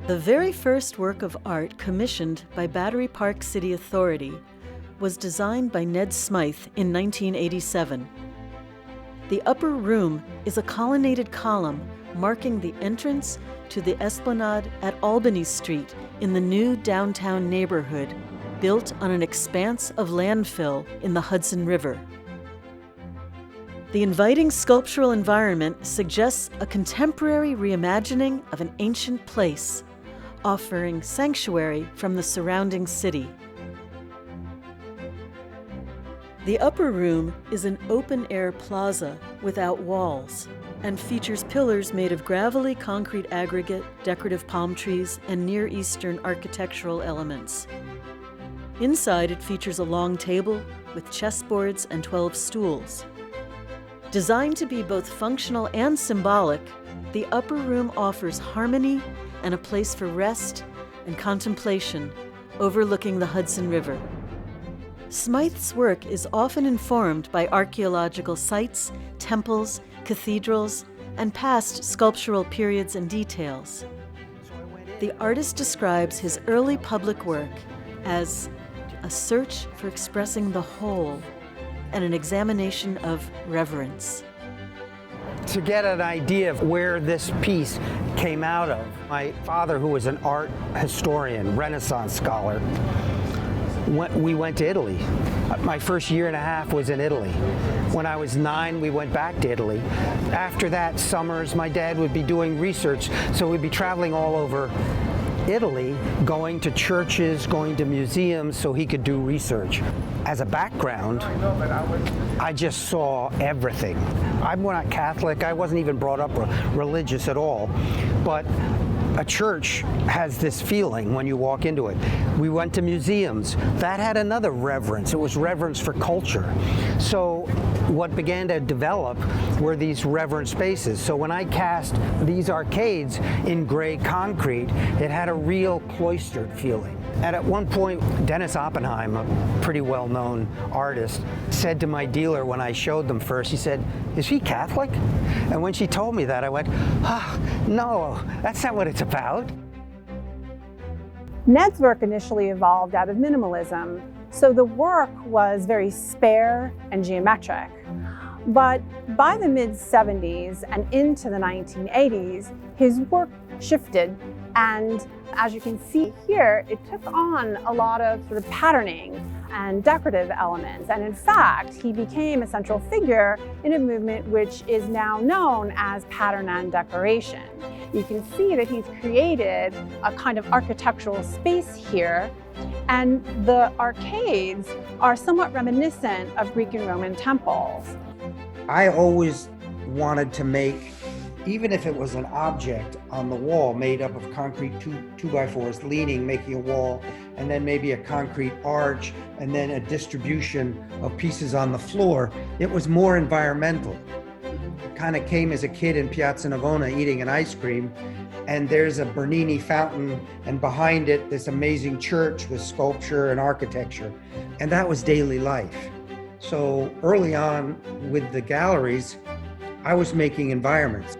The very first work of art commissioned by Battery Park City Authority was designed by Ned Smyth in 1987. The upper room is a colonnaded column marking the entrance to the Esplanade at Albany Street in the new downtown neighborhood, built on an expanse of landfill in the Hudson River. The inviting sculptural environment suggests a contemporary reimagining of an ancient place, offering sanctuary from the surrounding city. The upper room is an open-air plaza without walls and features pillars made of gravelly concrete aggregate, decorative palm trees, and Near Eastern architectural elements. Inside, it features a long table with chessboards and 12 stools. Designed to be both functional and symbolic, the upper room offers harmony and a place for rest and contemplation overlooking the Hudson River. Smyth's work is often informed by archaeological sites, temples, cathedrals, and past sculptural periods and details. The artist describes his early public work as a search for expressing the whole and an examination of reverence. To get an idea of where this piece came out of, my father, who was an art historian, Renaissance scholar, we went to Italy. My first year and a half was in Italy. When I was 9, we went back to Italy. After that, summers, my dad would be doing research, so we'd be traveling all over Italy, going to churches, going to museums, so he could do research. As a background, I just saw everything. I'm not Catholic, I wasn't even brought up religious at all, but a church has this feeling when you walk into it. We went to museums. That had another reverence. It was reverence for culture. So what began to develop were these reverent spaces. So when I cast these arcades in gray concrete, it had a real cloistered feeling. And at one point, Dennis Oppenheim, a pretty well-known artist, said to my dealer when I showed them first, he said, "Is he Catholic?" And when she told me that, I went, no, that's not what it's about. Ned's work initially evolved out of minimalism, so the work was very spare and geometric. But by the mid-70s and into the 1980s, his work shifted, and as you can see here, it took on a lot of sort of patterning and decorative elements. And in fact, he became a central figure in a movement which is now known as pattern and decoration. You can see that he's created a kind of architectural space here, and the arcades are somewhat reminiscent of Greek and Roman temples. I always wanted to make, even if it was an object on the wall made up of concrete 2x4s leaning, making a wall, and then maybe a concrete arch, and then a distribution of pieces on the floor, it was more environmental. It kind of came as a kid in Piazza Navona eating an ice cream, and there's a Bernini fountain, and behind it, this amazing church with sculpture and architecture. And that was daily life. So early on with the galleries, I was making environments.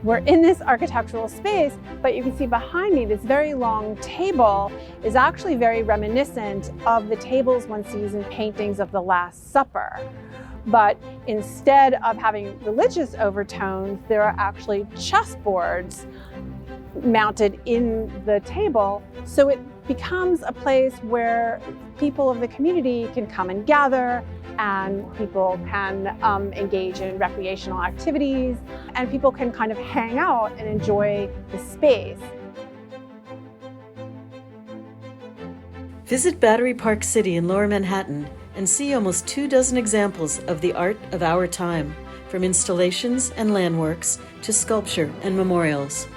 We're in this architectural space, but you can see behind me, this very long table is actually very reminiscent of the tables one sees in paintings of the Last Supper. But instead of having religious overtones, there are actually chessboards mounted in the table. So it becomes a place where people of the community can come and gather, and people can engage in recreational activities, and people can kind of hang out and enjoy the space. Visit Battery Park City in Lower Manhattan and see almost 24 examples of the art of our time, from installations and landworks to sculpture and memorials.